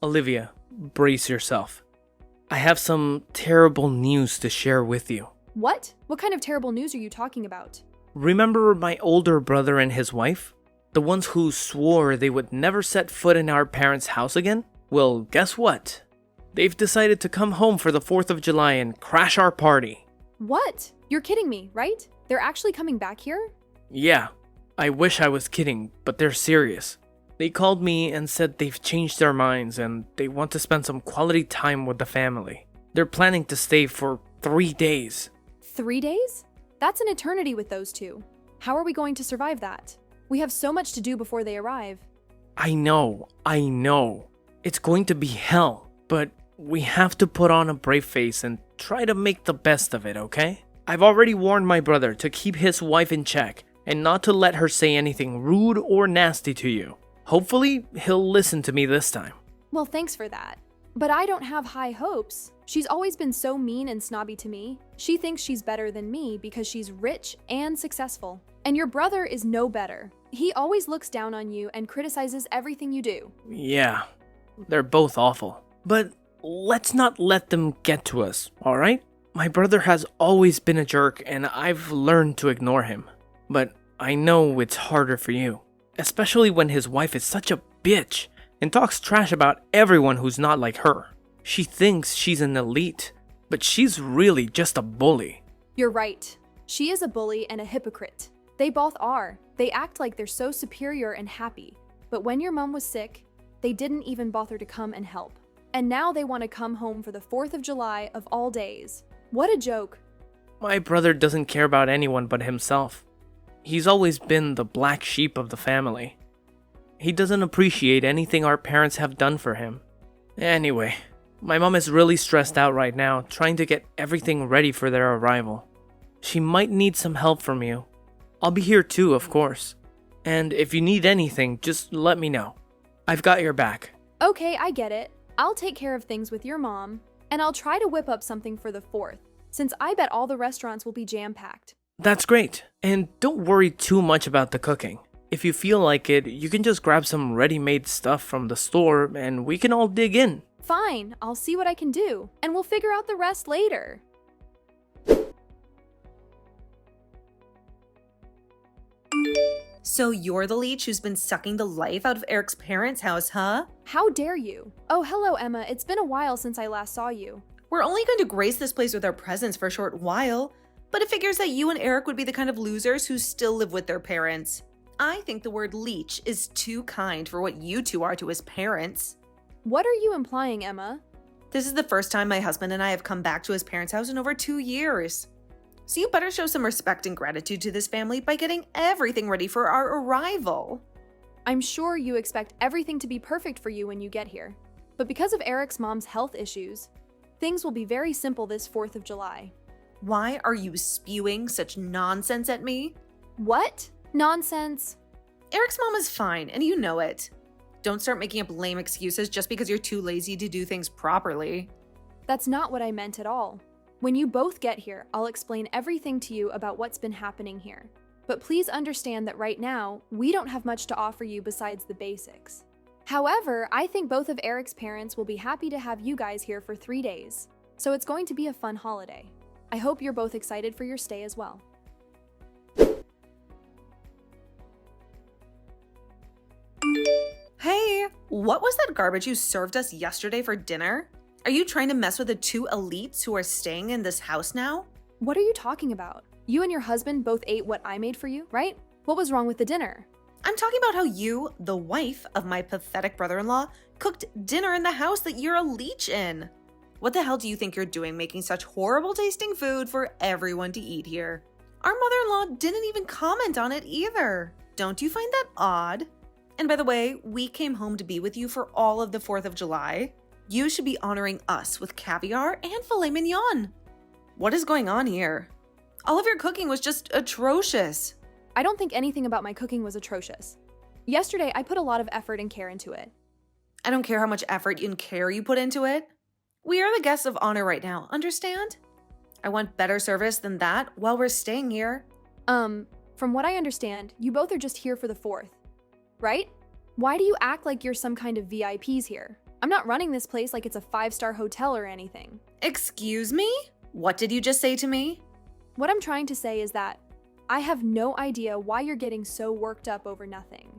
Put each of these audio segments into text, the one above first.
Olivia, brace yourself. I have some terrible news to share with you. What? What kind of terrible news are you talking about? Remember my older brother and his wife? The ones who swore they would never set foot in our parents' house again? Well, guess what? They've decided to come home for the 4th of July and crash our party. What? You're kidding me, right? They're actually coming back here? Yeah, I wish I was kidding, but they're serious. They called me and said they've changed their minds and they want to spend some quality time with the family. They're planning to stay for 3 days. 3 days? That's an eternity with those two. How are we going to survive that? We have so much to do before they arrive. I know. It's going to be hell, but we have to put on a brave face and try to make the best of it, okay? I've already warned my brother to keep his wife in check and not to let her say anything rude or nasty to you. Hopefully, he'll listen to me this time. Well, thanks for that. But I don't have high hopes. She's always been so mean and snobby to me. She thinks she's better than me because she's rich and successful. And your brother is no better. He always looks down on you and criticizes everything you do. Yeah, they're both awful. But let's not let them get to us, alright? My brother has always been a jerk and I've learned to ignore him. But I know it's harder for you. Especially when his wife is such a bitch and talks trash about everyone who's not like her. She thinks she's an elite, but she's really just a bully. You're right. She is a bully and a hypocrite. They both are. They act like they're so superior and happy. But when your mom was sick, they didn't even bother to come and help. And now they want to come home for the 4th of July of all days. What a joke. My brother doesn't care about anyone but himself. He's always been the black sheep of the family. He doesn't appreciate anything our parents have done for him. Anyway, my mom is really stressed out right now, trying to get everything ready for their arrival. She might need some help from you. I'll be here too, of course. And if you need anything, just let me know. I've got your back. Okay, I get it. I'll take care of things with your mom, and I'll try to whip up something for the 4th, since I bet all the restaurants will be jam-packed. That's great. And don't worry too much about the cooking. If you feel like it, you can just grab some ready-made stuff from the store and we can all dig in. Fine, I'll see what I can do, and we'll figure out the rest later. So you're the leech who's been sucking the life out of Eric's parents' house, huh? How dare you? Oh, hello, Emma. It's been a while since I last saw you. We're only going to grace this place with our presence for a short while, but it figures that you and Eric would be the kind of losers who still live with their parents. I think the word leech is too kind for what you two are to his parents. What are you implying, Emma? This is the first time my husband and I have come back to his parents' house in over 2 years. So you better show some respect and gratitude to this family by getting everything ready for our arrival. I'm sure you expect everything to be perfect for you when you get here. But because of Eric's mom's health issues, things will be very simple this 4th of July. Why are you spewing such nonsense at me? What? Nonsense. Eric's mom is fine, and you know it. Don't start making up lame excuses just because you're too lazy to do things properly. That's not what I meant at all. When you both get here, I'll explain everything to you about what's been happening here. But please understand that right now, we don't have much to offer you besides the basics. However, I think both of Eric's parents will be happy to have you guys here for 3 days. So it's going to be a fun holiday. I hope you're both excited for your stay as well. Hey, what was that garbage you served us yesterday for dinner? Are you trying to mess with the 2 elites who are staying in this house now? What are you talking about? You and your husband both ate what I made for you, right? What was wrong with the dinner? I'm talking about how you, the wife of my pathetic brother-in-law, cooked dinner in the house that you're a leech in. What the hell do you think you're doing making such horrible tasting food for everyone to eat here? Our mother-in-law didn't even comment on it either. Don't you find that odd? And by the way, we came home to be with you for all of the 4th of July. You should be honoring us with caviar and filet mignon. What is going on here? All of your cooking was just atrocious. I don't think anything about my cooking was atrocious. Yesterday, I put a lot of effort and care into it. I don't care how much effort and care you put into it. We are the guests of honor right now, understand? I want better service than that while we're staying here. From what I understand, you both are just here for the 4th, right? Why do you act like you're some kind of VIPs here? I'm not running this place like it's a 5-star hotel or anything. Excuse me? What did you just say to me? What I'm trying to say is that I have no idea why you're getting so worked up over nothing.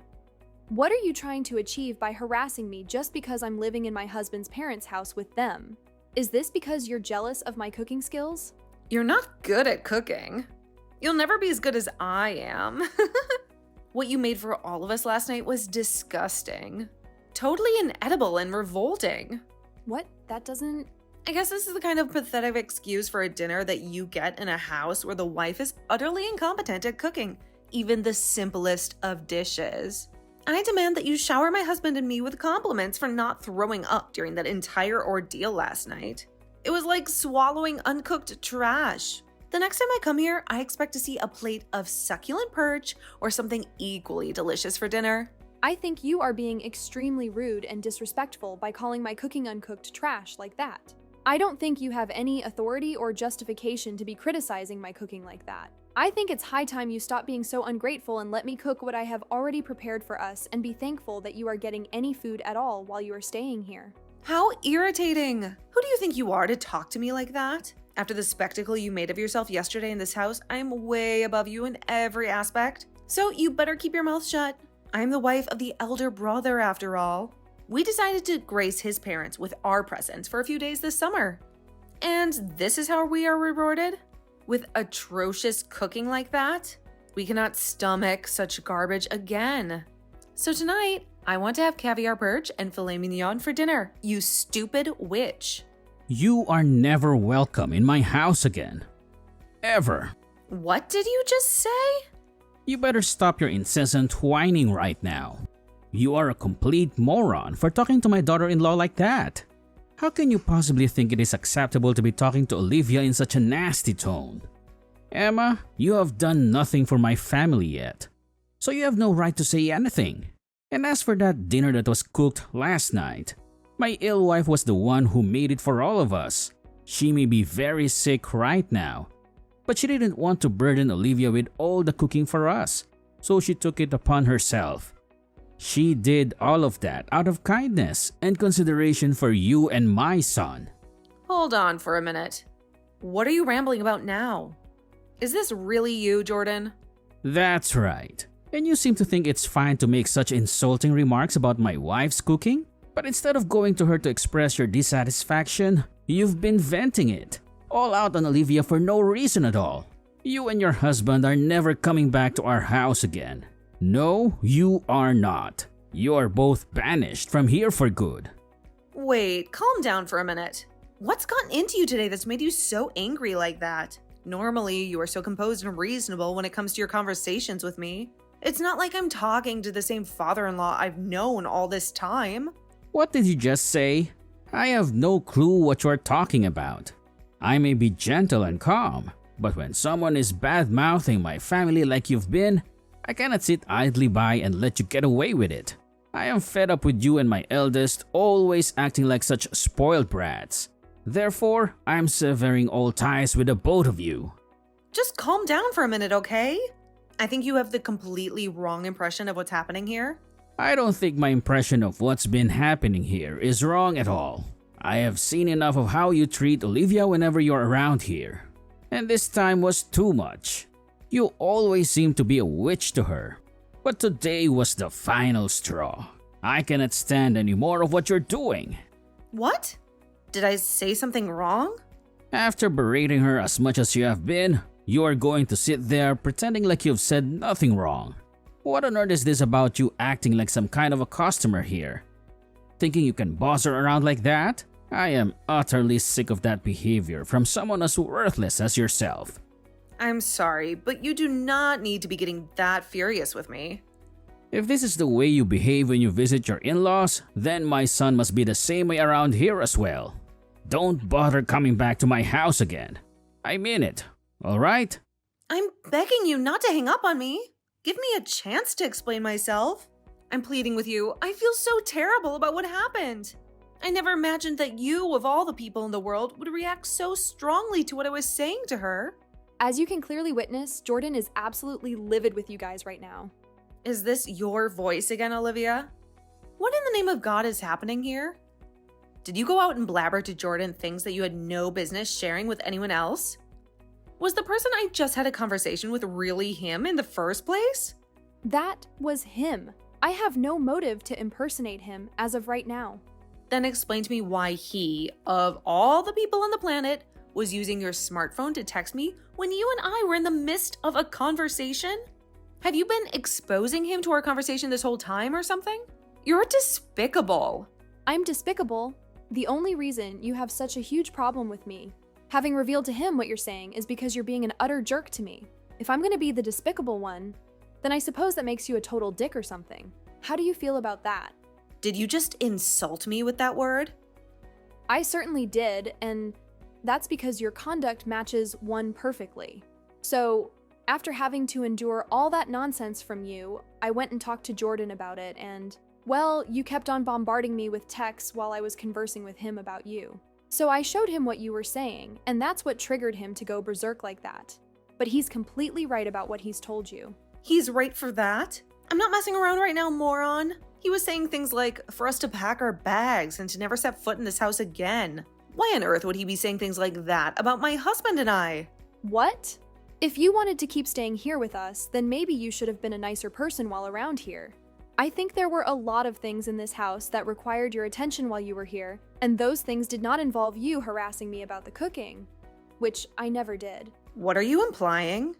What are you trying to achieve by harassing me just because I'm living in my husband's parents' house with them? Is this because you're jealous of my cooking skills? You're not good at cooking. You'll never be as good as I am. What you made for all of us last night was disgusting. Totally inedible and revolting. What? That doesn't... I guess this is the kind of pathetic excuse for a dinner that you get in a house where the wife is utterly incompetent at cooking, even the simplest of dishes. I demand that you shower my husband and me with compliments for not throwing up during that entire ordeal last night. It was like swallowing uncooked trash. The next time I come here, I expect to see a plate of succulent perch or something equally delicious for dinner. I think you are being extremely rude and disrespectful by calling my cooking uncooked trash like that. I don't think you have any authority or justification to be criticizing my cooking like that. I think it's high time you stop being so ungrateful and let me cook what I have already prepared for us and be thankful that you are getting any food at all while you are staying here. How irritating! Who do you think you are to talk to me like that? After the spectacle you made of yourself yesterday in this house, I'm way above you in every aspect. So you better keep your mouth shut. I'm the wife of the elder brother after all. We decided to grace his parents with our presence for a few days this summer. And this is how we are rewarded? With atrocious cooking like that? We cannot stomach such garbage again. So tonight, I want to have caviar perch and filet mignon for dinner, you stupid witch. You are never welcome in my house again. Ever. What did you just say? You better stop your incessant whining right now. You are a complete moron for talking to my daughter-in-law like that. How can you possibly think it is acceptable to be talking to Olivia in such a nasty tone? Emma, you have done nothing for my family yet, so you have no right to say anything. And as for that dinner that was cooked last night, my ill wife was the one who made it for all of us. She may be very sick right now, but she didn't want to burden Olivia with all the cooking for us, so she took it upon herself. She did all of that out of kindness and consideration for you and my son. Hold on for a minute. What are you rambling about now? Is this really you, Jordan? That's right. And you seem to think it's fine to make such insulting remarks about my wife's cooking? But instead of going to her to express your dissatisfaction, you've been venting it, all out on Olivia for no reason at all. You and your husband are never coming back to our house again. No, you are not. You are both banished from here for good. Wait, calm down for a minute. What's gotten into you today that's made you so angry like that? Normally, you are so composed and reasonable when it comes to your conversations with me. It's not like I'm talking to the same father-in-law I've known all this time. What did you just say? I have no clue what you are talking about. I may be gentle and calm, but when someone is bad-mouthing my family like you've been, I cannot sit idly by and let you get away with it. I am fed up with you and my eldest always acting like such spoiled brats. Therefore, I am severing all ties with the both of you. Just calm down for a minute, okay? I think you have the completely wrong impression of what's happening here. I don't think my impression of what's been happening here is wrong at all. I have seen enough of how you treat Olivia whenever you're around here. And this time was too much. You always seem to be a witch to her. But today was the final straw. I cannot stand any more of what you're doing. What? Did I say something wrong? After berating her as much as you have been, you are going to sit there pretending like you've said nothing wrong. What on earth is this about you acting like some kind of a customer here? Thinking you can boss her around like that? I am utterly sick of that behavior from someone as worthless as yourself. I'm sorry, but you do not need to be getting that furious with me. If this is the way you behave when you visit your in-laws, then my son must be the same way around here as well. Don't bother coming back to my house again. I mean it, alright? I'm begging you not to hang up on me. Give me a chance to explain myself. I'm pleading with you. I feel so terrible about what happened. I never imagined that you, of all the people in the world, would react so strongly to what I was saying to her. As you can clearly witness, Jordan is absolutely livid with you guys right now. Is this your voice again, Olivia? What in the name of God is happening here? Did you go out and blabber to Jordan things that you had no business sharing with anyone else? Was the person I just had a conversation with really him in the first place? That was him. I have no motive to impersonate him as of right now. Then explain to me why he, of all the people on the planet, was using your smartphone to text me when you and I were in the midst of a conversation? Have you been exposing him to our conversation this whole time or something? You're despicable. I'm despicable. The only reason you have such a huge problem with me, having revealed to him what you're saying, is because you're being an utter jerk to me. If I'm going to be the despicable one, then I suppose that makes you a total dick or something. How do you feel about that? Did you just insult me with that word? I certainly did, and that's because your conduct matches one perfectly. So, after having to endure all that nonsense from you, I went and talked to Jordan about it, and, well, you kept on bombarding me with texts while I was conversing with him about you. So I showed him what you were saying, and that's what triggered him to go berserk like that. But he's completely right about what he's told you. He's right for that? I'm not messing around right now, moron. He was saying things like, for us to pack our bags and to never set foot in this house again. Why on earth would he be saying things like that about my husband and I? What? If you wanted to keep staying here with us, then maybe you should have been a nicer person while around here. I think there were a lot of things in this house that required your attention while you were here, and those things did not involve you harassing me about the cooking, which I never did. What are you implying?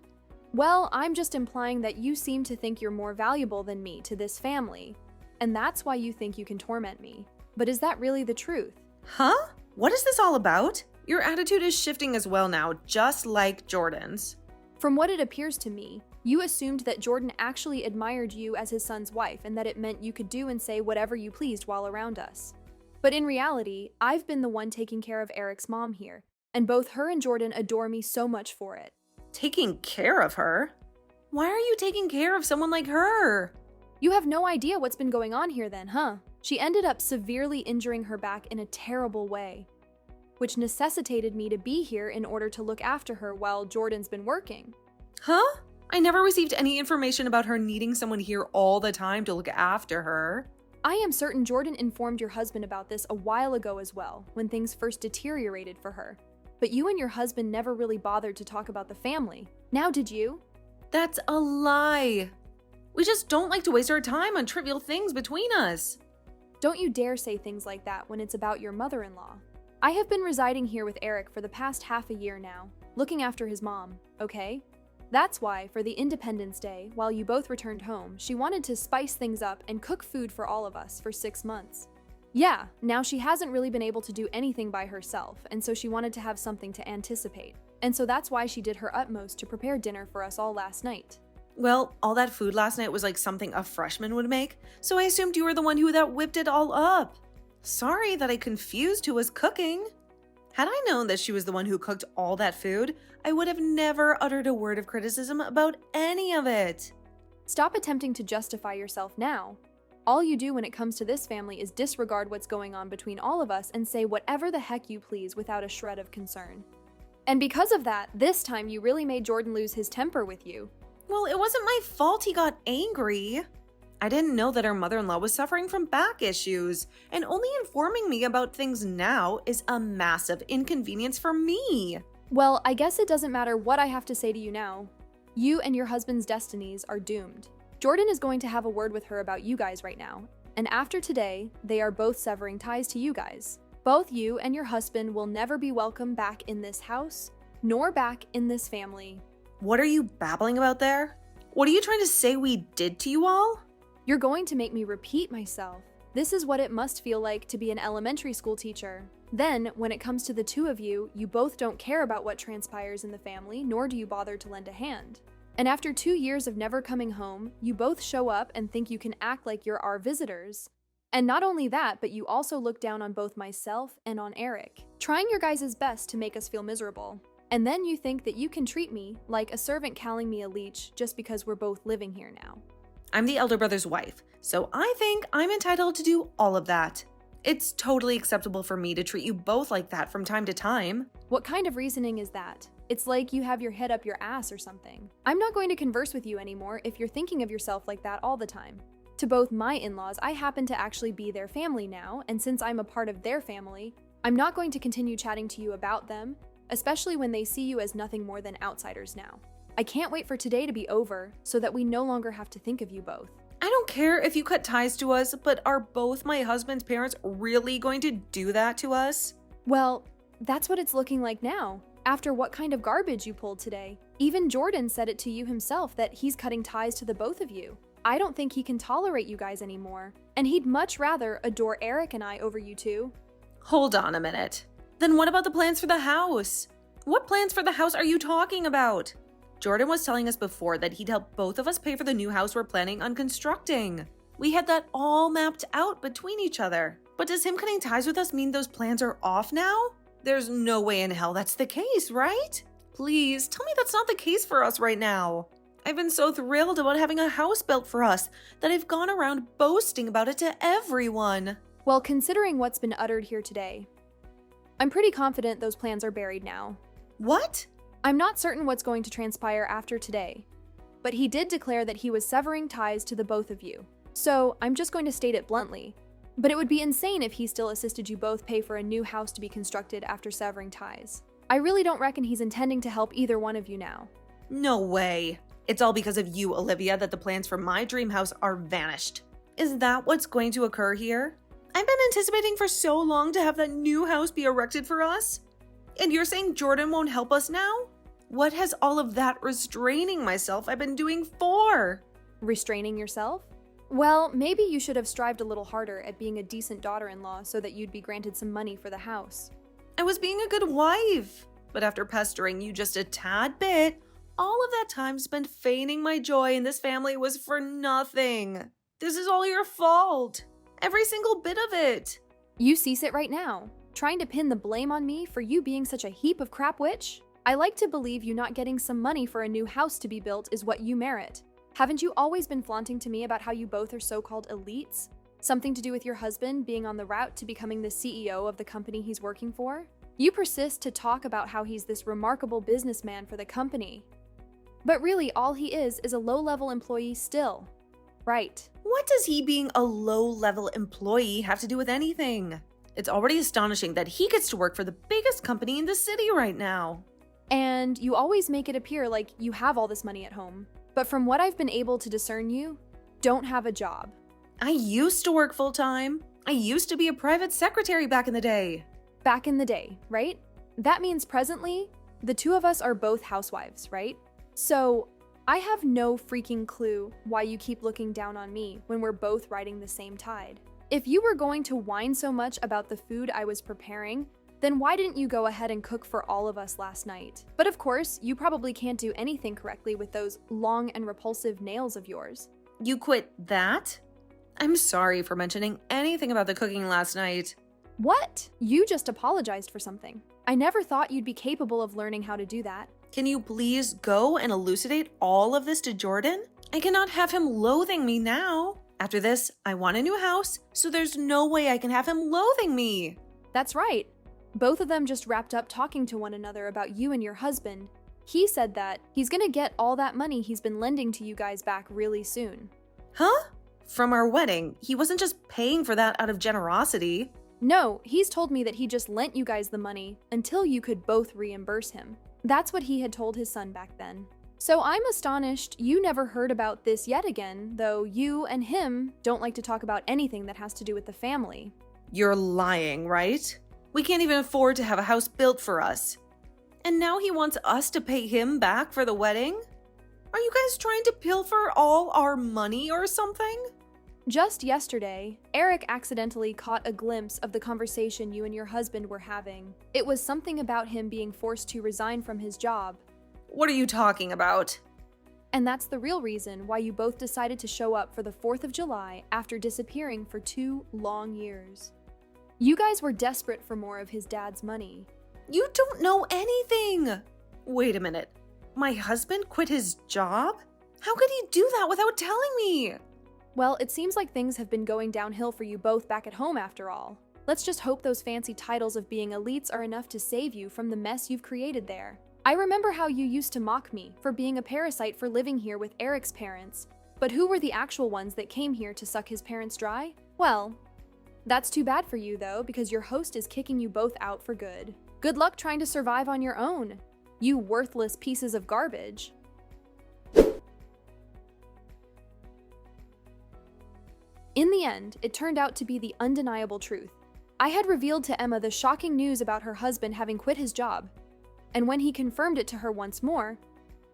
Well, I'm just implying that you seem to think you're more valuable than me to this family, and that's why you think you can torment me. But is that really the truth? Huh? What is this all about? Your attitude is shifting as well now, just like Jordan's. From what it appears to me, you assumed that Jordan actually admired you as his son's wife and that it meant you could do and say whatever you pleased while around us. But in reality, I've been the one taking care of Eric's mom here, and both her and Jordan adore me so much for it. Taking care of her? Why are you taking care of someone like her? You have no idea what's been going on here then, huh? She ended up severely injuring her back in a terrible way, which necessitated me to be here in order to look after her while Jordan's been working. Huh? I never received any information about her needing someone here all the time to look after her. I am certain Jordan informed your husband about this a while ago as well, when things first deteriorated for her. But you and your husband never really bothered to talk about the family. Now did you? That's a lie. We just don't like to waste our time on trivial things between us. Don't you dare say things like that when it's about your mother-in-law. I have been residing here with Eric for the past half a year now, looking after his mom, okay? That's why, for the Independence Day, while you both returned home, she wanted to spice things up and cook food for all of us for 6 months. Yeah, now she hasn't really been able to do anything by herself, and so she wanted to have something to anticipate. And so that's why she did her utmost to prepare dinner for us all last night. Well, all that food last night was like something a freshman would make, so I assumed you were the one who whipped it all up. Sorry that I confused who was cooking. Had I known that she was the one who cooked all that food, I would have never uttered a word of criticism about any of it. Stop attempting to justify yourself now. All you do when it comes to this family is disregard what's going on between all of us and say whatever the heck you please without a shred of concern. And because of that, this time you really made Jordan lose his temper with you. Well, it wasn't my fault he got angry. I didn't know that our mother-in-law was suffering from back issues, and only informing me about things now is a massive inconvenience for me. Well, I guess it doesn't matter what I have to say to you now. You and your husband's destinies are doomed. Jordan is going to have a word with her about you guys right now, and after today, they are both severing ties to you guys. Both you and your husband will never be welcome back in this house, nor back in this family. What are you babbling about there? What are you trying to say we did to you all? You're going to make me repeat myself. This is what it must feel like to be an elementary school teacher. Then, when it comes to the two of you, you both don't care about what transpires in the family, nor do you bother to lend a hand. And after 2 years of never coming home, you both show up and think you can act like you're our visitors. And not only that, but you also look down on both myself and on Eric, trying your guys' best to make us feel miserable. And then you think that you can treat me like a servant calling me a leech just because we're both living here now. I'm the elder brother's wife, so I think I'm entitled to do all of that. It's totally acceptable for me to treat you both like that from time to time. What kind of reasoning is that? It's like you have your head up your ass or something. I'm not going to converse with you anymore if you're thinking of yourself like that all the time. To both my in-laws, I happen to actually be their family now, and since I'm a part of their family, I'm not going to continue chatting to you about them, especially when they see you as nothing more than outsiders now. I can't wait for today to be over so that we no longer have to think of you both. I don't care if you cut ties to us, but are both my husband's parents really going to do that to us? Well, that's what it's looking like now. After what kind of garbage you pulled today. Even Jordan said it to you himself that he's cutting ties to the both of you. I don't think he can tolerate you guys anymore, and he'd much rather adore Eric and I over you two. Hold on a minute. Then what about the plans for the house? What plans for the house are you talking about? Jordan was telling us before that he'd help both of us pay for the new house we're planning on constructing. We had that all mapped out between each other. But does him cutting ties with us mean those plans are off now? There's no way in hell that's the case, right? Please, tell me that's not the case for us right now. I've been so thrilled about having a house built for us that I've gone around boasting about it to everyone. Well, considering what's been uttered here today, I'm pretty confident those plans are buried now. What? I'm not certain what's going to transpire after today, but he did declare that he was severing ties to the both of you. So I'm just going to state it bluntly. But it would be insane if he still assisted you both pay for a new house to be constructed after severing ties. I really don't reckon he's intending to help either one of you now. No way. It's all because of you, Olivia, that the plans for my dream house are vanished. Is that what's going to occur here? I've been anticipating for so long to have that new house be erected for us. And you're saying Jordan won't help us now? What has all of that restraining myself I've been doing for? Restraining yourself? Well, maybe you should have strived a little harder at being a decent daughter-in-law so that you'd be granted some money for the house. I was being a good wife. But after pestering you just a tad bit, all of that time spent feigning my joy in this family was for nothing. This is all your fault. Every single bit of it. You cease it right now. Trying to pin the blame on me for you being such a heap of crap witch? I like to believe you not getting some money for a new house to be built is what you merit. Haven't you always been flaunting to me about how you both are so-called elites? Something to do with your husband being on the route to becoming the CEO of the company he's working for? You persist to talk about how he's this remarkable businessman for the company. But really, all he is a low-level employee still. Right. What does he being a low-level employee have to do with anything? It's already astonishing that he gets to work for the biggest company in the city right now. And you always make it appear like you have all this money at home. But from what I've been able to discern, you don't have a job. I used to work full-time. I used to be a private secretary back in the day. Back in the day, right? That means presently, the two of us are both housewives, right? So, I have no freaking clue why you keep looking down on me when we're both riding the same tide. If you were going to whine so much about the food I was preparing, then why didn't you go ahead and cook for all of us last night? But of course, you probably can't do anything correctly with those long and repulsive nails of yours. You quit that? I'm sorry for mentioning anything about the cooking last night. What? You just apologized for something. I never thought you'd be capable of learning how to do that. Can you please go and elucidate all of this to Jordan? I cannot have him loathing me now. After this, I want a new house, so there's no way I can have him loathing me. That's right. Both of them just wrapped up talking to one another about you and your husband. He said that he's gonna get all that money he's been lending to you guys back really soon. Huh? From our wedding, he wasn't just paying for that out of generosity. No, he's told me that he just lent you guys the money until you could both reimburse him. That's what he had told his son back then. So I'm astonished you never heard about this yet again, though you and him don't like to talk about anything that has to do with the family. You're lying, right? We can't even afford to have a house built for us. And now he wants us to pay him back for the wedding? Are you guys trying to pilfer all our money or something? Just yesterday, Eric accidentally caught a glimpse of the conversation you and your husband were having. It was something about him being forced to resign from his job. What are you talking about? And that's the real reason why you both decided to show up for the 4th of July after disappearing for 2 long years. You guys were desperate for more of his dad's money. You don't know anything! Wait a minute. My husband quit his job? How could he do that without telling me? Well, it seems like things have been going downhill for you both back at home after all. Let's just hope those fancy titles of being elites are enough to save you from the mess you've created there. I remember how you used to mock me for being a parasite for living here with Eric's parents, But who were the actual ones that came here to suck his parents dry? Well, that's too bad for you though, because your host is kicking you both out for good. Good luck trying to survive on your own, you worthless pieces of garbage. In the end, it turned out to be the undeniable truth. I had revealed to Emma the shocking news about her husband having quit his job, and when he confirmed it to her once more,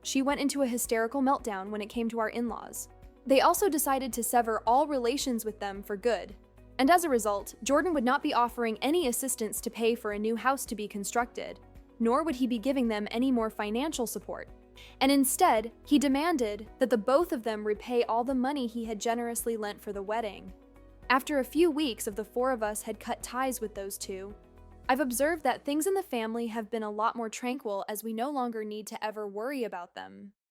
she went into a hysterical meltdown when it came to our in-laws. They also decided to sever all relations with them for good, and as a result, Jordan would not be offering any assistance to pay for a new house to be constructed, nor would he be giving them any more financial support. And instead, he demanded that the both of them repay all the money he had generously lent for the wedding. After a few weeks of the four of us had cut ties with those two, I've observed that things in the family have been a lot more tranquil as we no longer need to ever worry about them.